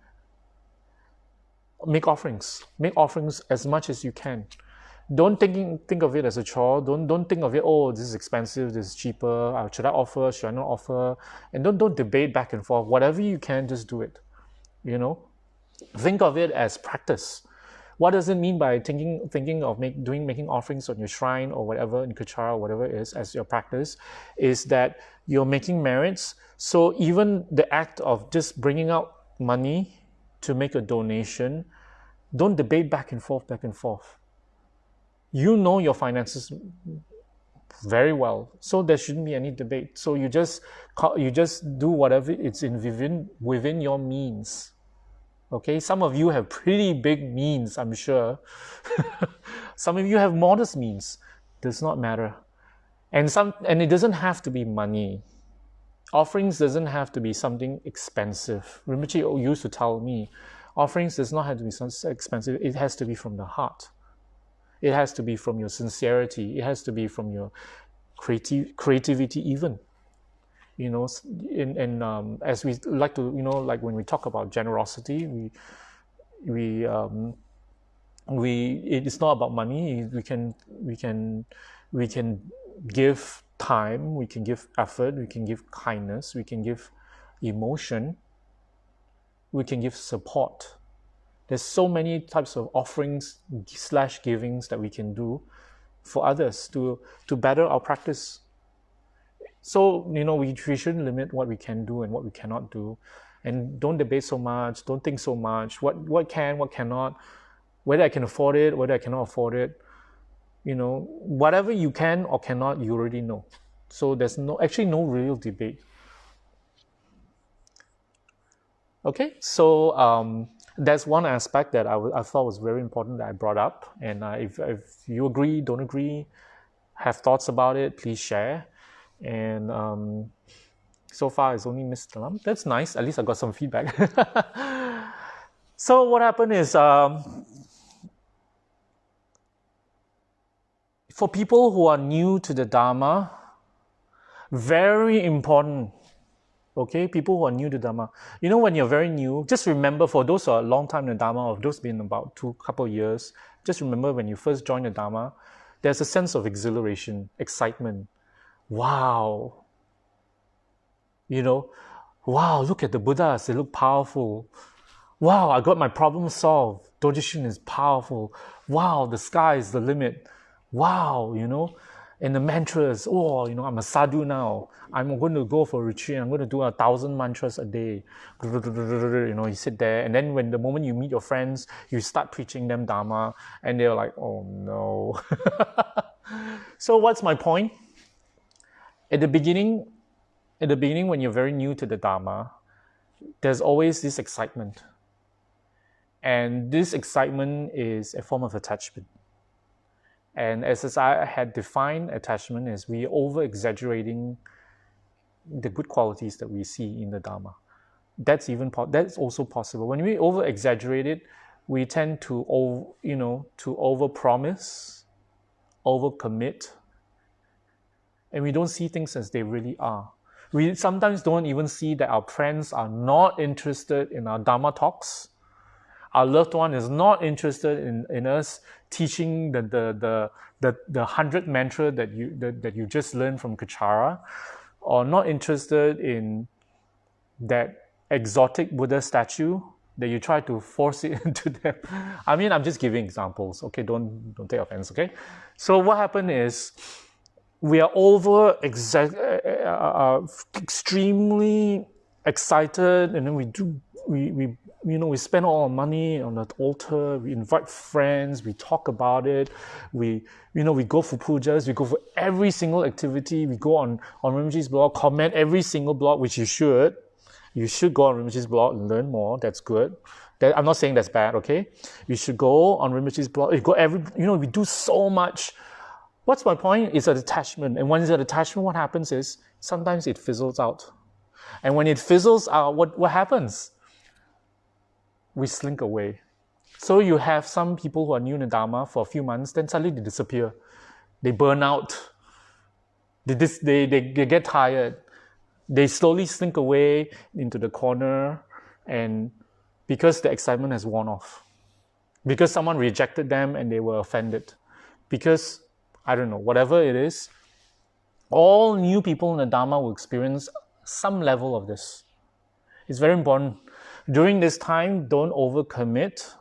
make offerings. Make offerings as much as you can. Don't think of it as a chore. Don't think of it, oh, this is expensive, this is cheaper, should I offer, should I not offer? And don't debate back and forth. Whatever you can, just do it. Think of it as practice. What does it mean by thinking of making offerings on your shrine or whatever in Kechara or whatever it is as your practice? Is that you're making merits. So even the act of just bringing out money to make a donation, don't debate back and forth. You know your finances very well, so there shouldn't be any debate. So you just do whatever it's within your means. Okay, some of you have pretty big means, I'm sure. Some of you have modest means. Does not matter. And it doesn't have to be money. Offerings doesn't have to be something expensive. Rinpoche used to tell me, offerings does not have to be something expensive. It has to be from the heart. It has to be from your sincerity. It has to be from your creativity even. As we like to, like when we talk about generosity, it is not about money. We can give time, we can give effort, we can give kindness, we can give emotion, we can give support. There's so many types of offerings / givings that we can do for others to better our practice. So, we shouldn't limit what we can do and what we cannot do. And don't debate so much, don't think so much. What can, what cannot, whether I can afford it, whether I cannot afford it. Whatever you can or cannot, you already know. So there's no real debate. Okay, so that's one aspect that I thought was very important that I brought up. And if you agree, don't agree, have thoughts about it, please share. And so far it's only Miss Lam. That's nice. At least I got some feedback. So what happened is, for people who are new to the Dharma, very important. Okay, people who are new to Dharma. When you're very new, just remember, for those who are a long time in the Dharma, or those been about couple years, just remember when you first join the Dharma, there's a sense of exhilaration, excitement. Wow. Wow, look at the Buddhas, they look powerful. Wow, I got my problem solved. Dojishin is powerful. Wow, the sky is the limit. Wow, and the mantras, I'm a sadhu now. I'm going to go for a retreat. I'm going to do 1,000 mantras a day. You sit there, and then when the moment you meet your friends, you start preaching them Dharma, and they're like, oh no. So what's my point? At the beginning, when you're very new to the Dharma, there's always this excitement. And this excitement is a form of attachment. And as I had defined attachment as we over-exaggerating the good qualities that we see in the Dharma. That's also possible. When we over-exaggerate it, we tend to over-promise, over-commit, and we don't see things as they really are. We sometimes don't even see that our friends are not interested in our Dharma talks. Our loved one is not interested in us teaching the 100 mantra that you just learned from Kechara, or not interested in that exotic Buddha statue that you try to force it into them. I mean, I'm just giving examples. Okay, don't take offense. Okay, so what happened is, we are extremely excited, and then we spend all our money on the altar. We invite friends. We talk about it. We go for pujas. We go for every single activity. We go on Rinpoche's blog, comment every single blog, which you should. You should go on Rinpoche's blog and learn more. That's good. I'm not saying that's bad. Okay, you should go on Rinpoche's blog. We do so much. What's my point? It's an attachment. And when it's an attachment, what happens is sometimes it fizzles out. And when it fizzles out, what happens? We slink away. So you have some people who are new in the Dharma for a few months, then suddenly they disappear. They burn out. They get tired. They slowly slink away into the corner, and because the excitement has worn off. Because someone rejected them and they were offended. Because I don't know, whatever it is, all new people in the Dharma will experience some level of this. It's very important. During this time, don't overcommit.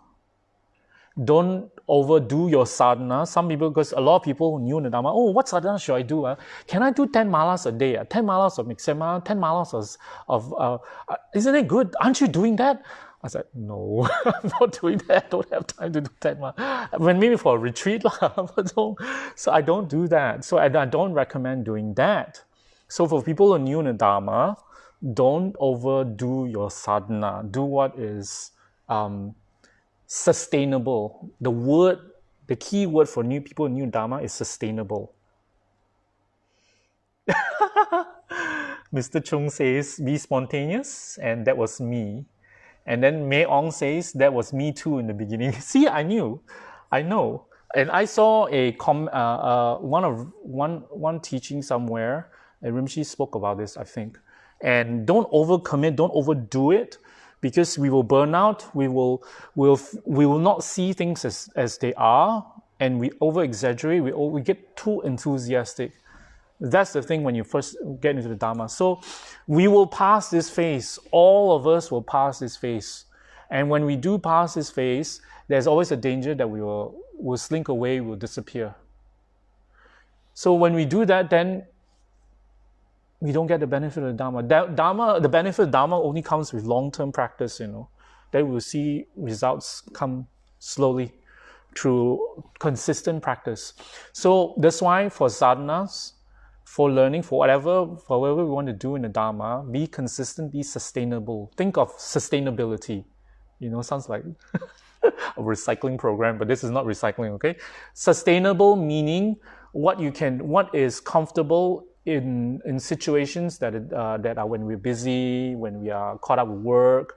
Don't overdo your sadhana. Some people, because a lot of people who new in the Dharma, what sadhana should I do? Can I do 10 malas a day? 10 malas of miksema, 10 malas of isn't it good? Aren't you doing that? I said, no, I'm not doing that. I don't have time to do 10 malas. When maybe for a retreat, so I don't do that. So I don't recommend doing that. So for people who are new in the Dharma, don't overdo your sadhana. Do what is sustainable. The key word for new people in new Dharma is sustainable. Mr. Chung says, be spontaneous, and that was me. And then May Ong says, that was me too in the beginning. See, I know. And I saw one teaching somewhere, and Rinpoche spoke about this, I think. And don't overcommit, don't overdo it, because we will burn out. We will not see things as they are, and we over exaggerate. We get too enthusiastic. That's the thing when you first get into the Dharma. So we will pass this phase. All of us will pass this phase. And when we do pass this phase, there's always a danger that we will slink away, will disappear. So when we do that, then we don't get the benefit of the Dharma. The benefit of Dharma only comes with long-term practice, Then we'll see results come slowly through consistent practice. So that's why for sadhanas, for learning, for whatever we want to do in the Dharma, be consistent, be sustainable. Think of sustainability. Sounds like a recycling program, but this is not recycling, okay? Sustainable meaning what is comfortable in situations that are when we're busy, when we are caught up with work,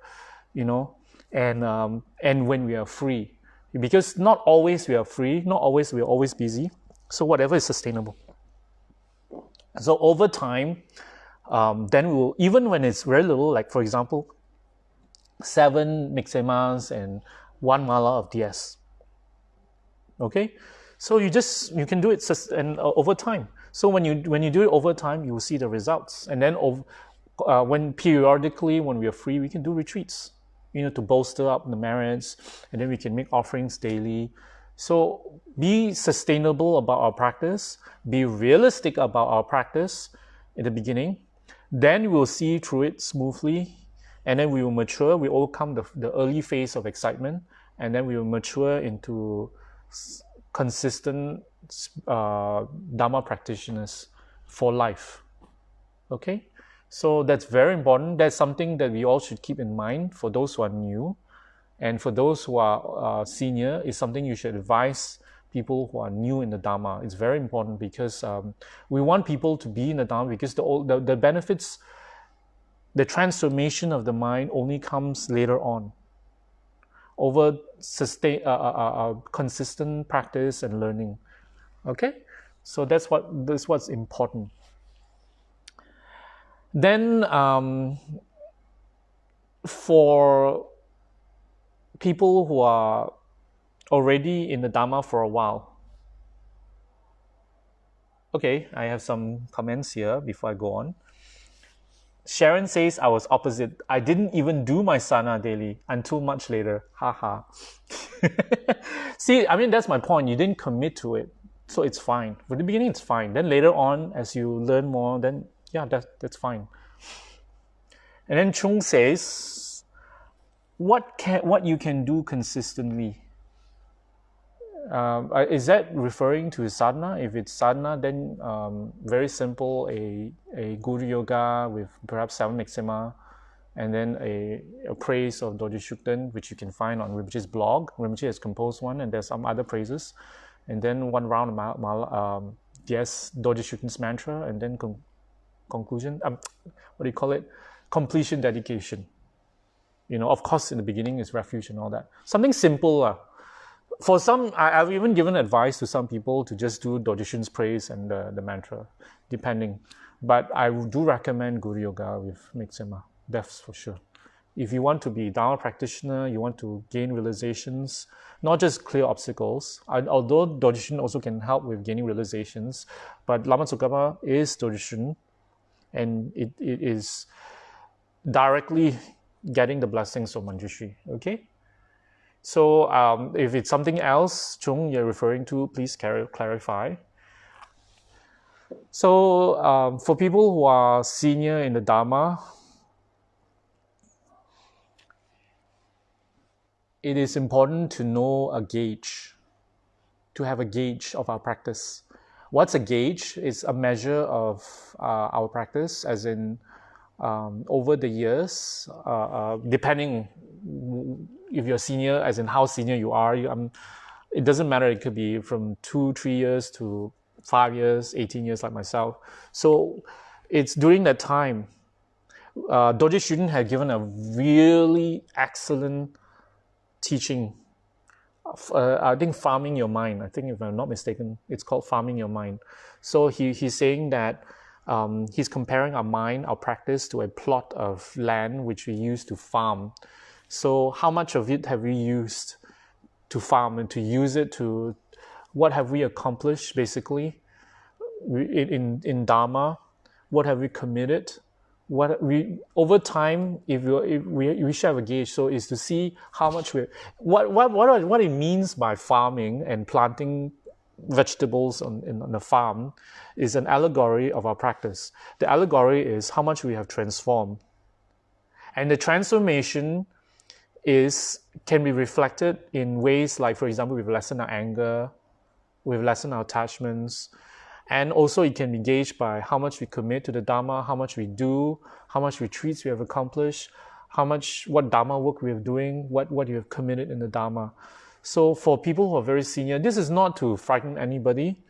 and when we are free. Because not always we are free, not always we are always busy. So whatever is sustainable. So over time, then we will, even when it's very little, like for example, 7 miksemas and 1 mala of DS. Okay, so you can do it over time. So when you do it over time, you will see the results. And then when periodically, when we are free, we can do retreats, to bolster up the merits, and then we can make offerings daily. So be sustainable about our practice, be realistic about our practice in the beginning, then we'll see through it smoothly, and then we will mature, we overcome the early phase of excitement, and then we will mature into consistent Dharma practitioners for life. Okay? So that's very important. That's something that we all should keep in mind for those who are new. And for those who are senior, it's something you should advise people who are new in the Dharma. It's very important because we want people to be in the Dharma because the benefits, the transformation of the mind only comes later on over consistent practice and learning. Okay? So that's what's important. Then for people who are already in the Dharma for a while. Okay, I have some comments here before I go on. Sharon says I was opposite. I didn't even do my sadhana daily until much later. Haha. See, I mean, that's my point. You didn't commit to it. So it's fine. For the beginning, it's fine. Then later on, as you learn more, then yeah, that's fine. And then Chung says, what you can do consistently. Is that referring to sadhana? If it's sadhana, then very simple, a Guru Yoga with perhaps 7 Maxima, and then a praise of Dorje Shukden, which you can find on Rinpoche's blog. Rinpoche has composed one, and there's some other praises. And then one round of yes, Dorje Shukden's mantra, and then conclusion, what do you call it? Completion dedication. Of course, in the beginning is refuge and all that. Something simple. For some, I've even given advice to some people to just do Dorje Shukden's praise and the mantra, depending. But I do recommend Guru Yoga with Mixema. That's for sure. If you want to be a Dharma practitioner, you want to gain realizations, not just clear obstacles. Although Dorje Shukden also can help with gaining realizations, but Lama Tsongkhapa is Dorje Shukden, and it is directly getting the blessings of Manjushri. Okay? So if it's something else, Chung, you're referring to, please clarify. So for people who are senior in the Dharma, it is important to know a gauge, to have a gauge of our practice. What's a gauge? It's a measure of our practice, as in over the years, depending if you're senior, as in how senior you are. It doesn't matter. It could be from 2-3 years to 5 years, 18 years like myself. So it's during that time, Dorje Shukden had given a really excellent teaching. I think farming your mind. I think if I'm not mistaken, it's called farming your mind. So he's saying that he's comparing our mind, our practice, to a plot of land which we use to farm. So how much of it have we used to farm, and to use it to, what have we accomplished basically in Dharma? What have we committed? Over time, if we should have a gauge, so is to see how much what it means by farming and planting vegetables on the farm is an allegory of our practice. The allegory is how much we have transformed, and the transformation can be reflected in ways like, for example, we've lessened our anger, we've lessened our attachments. And also it can be gauged by how much we commit to the Dharma, how much we do, how much retreats we have accomplished, what Dharma work we are doing, what you have committed in the Dharma. So for people who are very senior, this is not to frighten anybody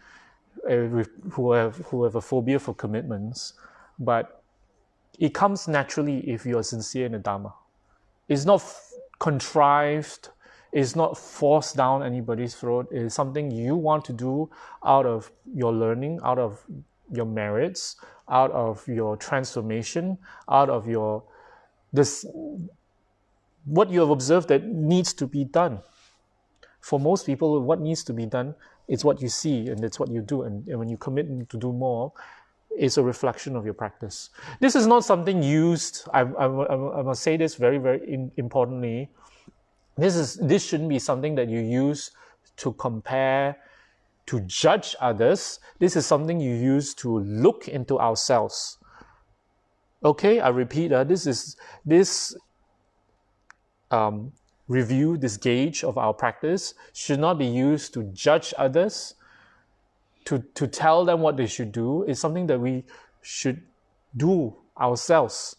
who have a phobia for commitments, but it comes naturally if you are sincere in the Dharma. It's not contrived. It's not forced down anybody's throat. It is something you want to do out of your learning, out of your merits, out of your transformation, out of what you have observed that needs to be done. For most people, what needs to be done is what you see, and it's what you do. And when you commit to do more, it's a reflection of your practice. This is not something used. I must say this very, very importantly. This shouldn't be something that you use to compare, to judge others. This is something you use to look into ourselves. Okay, I repeat, this review, this gauge of our practice should not be used to judge others, to tell them what they should do. It's something that we should do ourselves,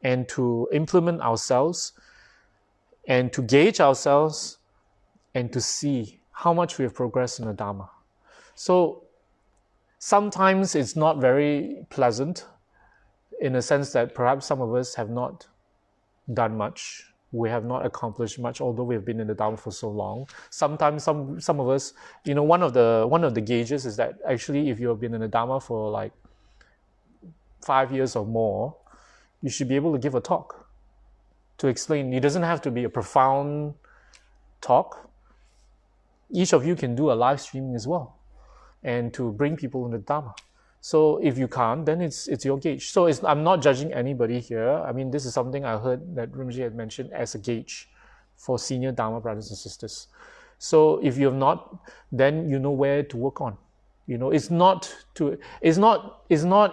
and to implement ourselves, and to gauge ourselves, and to see how much we have progressed in the Dharma. So sometimes it's not very pleasant, in the sense that perhaps some of us have not done much. We have not accomplished much, although we have been in the Dharma for so long. Sometimes some of us, one of the gauges is that actually if you have been in the Dharma for like 5 years or more, you should be able to give a talk to explain. It doesn't have to be a profound talk. Each of you can do a live streaming as well, and to bring people in the Dharma. So if you can't, then it's your gauge. So I'm not judging anybody here. I mean, this is something I heard that Rinpoche had mentioned as a gauge for senior Dharma brothers and sisters. So if you have not, then you know where to work on. It's not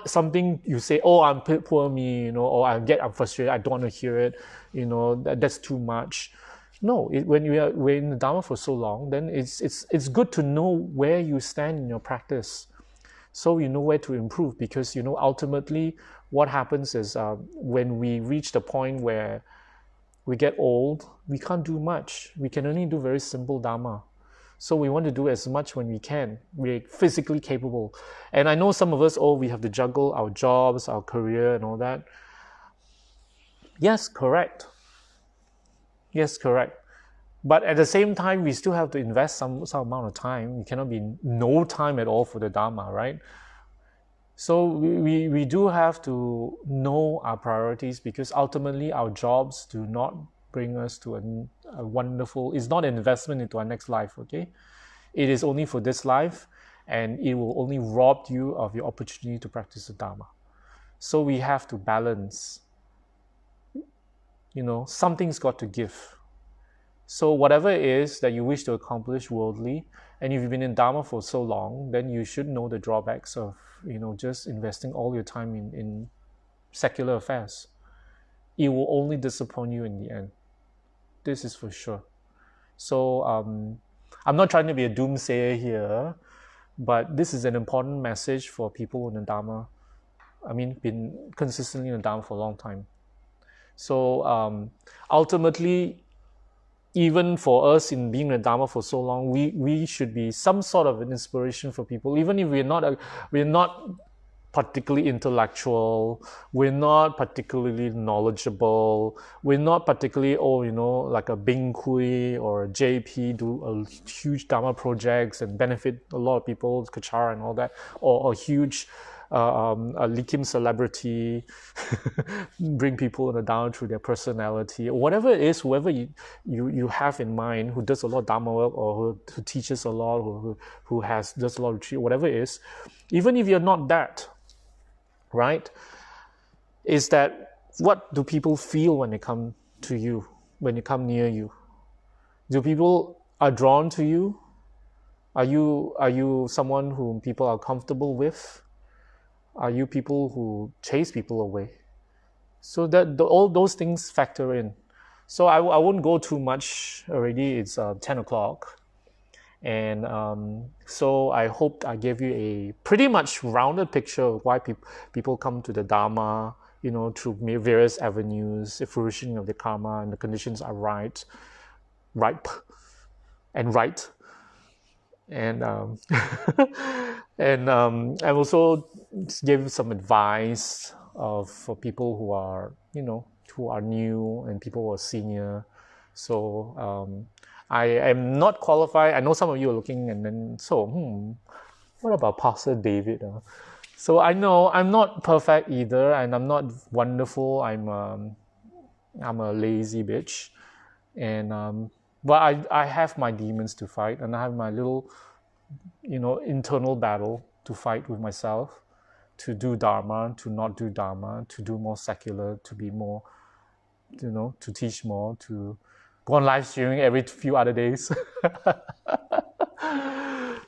something you say, oh, I'm poor me, or I'm frustrated, I don't want to hear it, that's too much. No, when we're in the Dharma for so long, then it's good to know where you stand in your practice, so you know where to improve. Because ultimately, what happens is when we reach the point where we get old, we can't do much. We can only do very simple Dharma. So we want to do as much when we can. We're physically capable. And I know some of us, we have to juggle our jobs, our career, and all that. Yes, correct. But at the same time, we still have to invest some amount of time. It cannot be no time at all for the Dharma, right? So we do have to know our priorities, because ultimately our jobs do not bring us to a wonderful, it's not an investment into our next life, okay? It is only for this life, and it will only rob you of your opportunity to practice the Dharma. So we have to balance. Something's got to give. So whatever it is that you wish to accomplish worldly, and if you've been in Dharma for so long, then you should know the drawbacks of just investing all your time in secular affairs. It will only disappoint you in the end. This is for sure. So I'm not trying to be a doomsayer here, but this is an important message for people in the Dharma. Been consistently in the Dharma for a long time. So ultimately, even for us in being in the Dharma for so long, we should be some sort of an inspiration for people. Even if we're not particularly intellectual, we're not particularly knowledgeable, we're not particularly like a Bing Kui or a JP do a huge Dharma projects and benefit a lot of people, Kechara and all that, or a huge a Likim celebrity, bring people in the Dharma through their personality, or whatever it is, whoever you have in mind, who does a lot of Dharma work, or who teaches a lot, who does a lot of retreat, whatever it is, even if you're not that, right, is that what do people feel when they come to you, when they come near you? Do people are drawn to you? Are you someone whom people are comfortable with? Are you people who chase people away? So that all those things factor in. So I won't go too much already. It's 10 o'clock. And so I hope I gave you a pretty much rounded picture of why people come to the Dharma, through various avenues, the fruition of the karma, and the conditions are ripe, and right. And and I also gave some advice for people who are who are new and people who are senior. So I am not qualified. I know some of you are looking, and then what about Pastor David? So I know I'm not perfect either, and I'm not wonderful. I'm a lazy bitch, and but I have my demons to fight, and I have my little internal battle to fight with myself, to do Dharma, to not do Dharma, to do more secular, to be more, to teach more, to go on live streaming every few other days.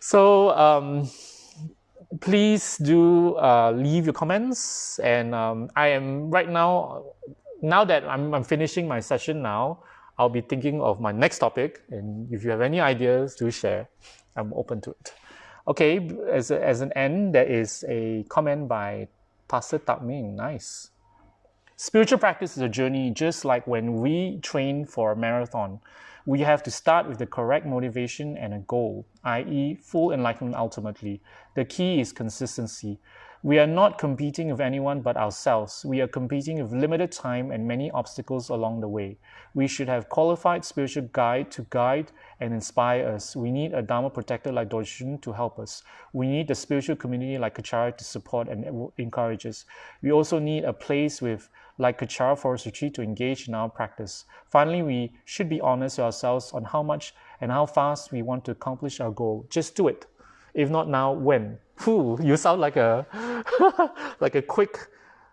So please do leave your comments, and I am right now that I'm finishing my session now, I'll be thinking of my next topic, and if you have any ideas, do share. I'm open to it. Okay, as an end, there is a comment by Pastor David Lai. Nice. Spiritual practice is a journey, just like when we train for a marathon. We have to start with the correct motivation and a goal, i.e. full enlightenment ultimately. The key is consistency. We are not competing with anyone but ourselves. We are competing with limited time and many obstacles along the way. We should have qualified spiritual guide to guide and inspire us. We need a Dharma protector like Dorjin to help us. We need a spiritual community like Kechara to support and encourage us. We also need a place like Kechara Forest Retreat to engage in our practice. Finally, we should be honest with ourselves on how much and how fast we want to accomplish our goal. Just do it. If not now, when? Whew, you sound like a like a quick,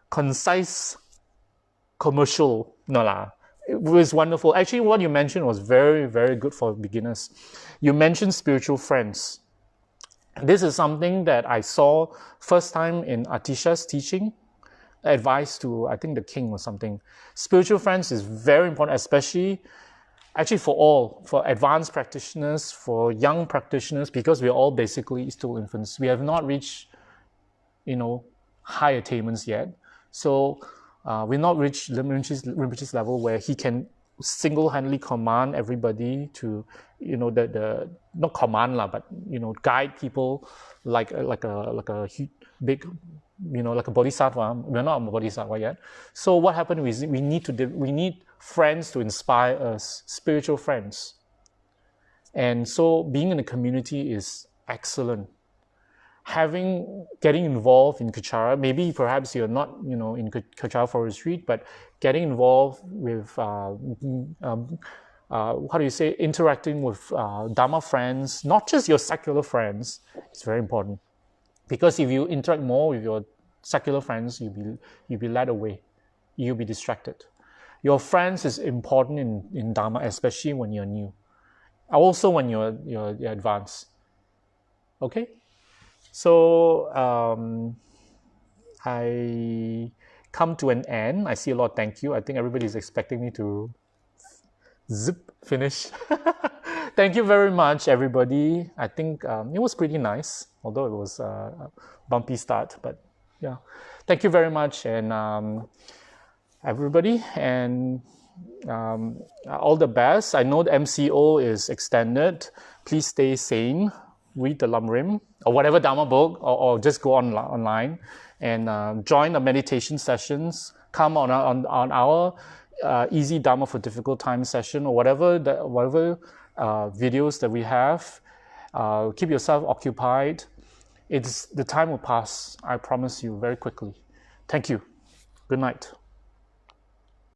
concise commercial. No lah. It was wonderful. Actually, what you mentioned was very, very good for beginners. You mentioned spiritual friends. This is something that I saw first time in Atisha's teaching, advice to, I think, the king or something. Spiritual friends is very important, especially actually for advanced practitioners, for young practitioners, because we're all basically still infants. We have not reached, high attainments yet. So we're not reached Rinpoche's level where he can single-handedly command everybody to, the not command lah, but guide people like a big, like a bodhisattva. We're not a bodhisattva yet. So what happened is we need friends to inspire us, spiritual friends. And so being in a community is excellent. Getting involved in Kechara, maybe perhaps you're not, in Kechara for a retreat, but getting involved with, interacting with Dharma friends, not just your secular friends, it's very important. Because if you interact more with your secular friends, you'll be led away. You'll be distracted. Your friends is important in Dharma, especially when you're new. Also when you're advanced. Okay? So I come to an end. I see a lot of thank you. I think everybody's expecting me to finish. Thank you very much, everybody. I think it was pretty nice, although it was a bumpy start. But yeah, thank you very much, and everybody, and all the best. I know the MCO is extended. Please stay sane. Read the Lamrim or whatever Dharma book, or just go online and join the meditation sessions. Come on our easy Dharma for difficult time session, or whatever videos that we have. Keep yourself occupied. The time will pass, I promise you, very quickly. Thank you. Good night.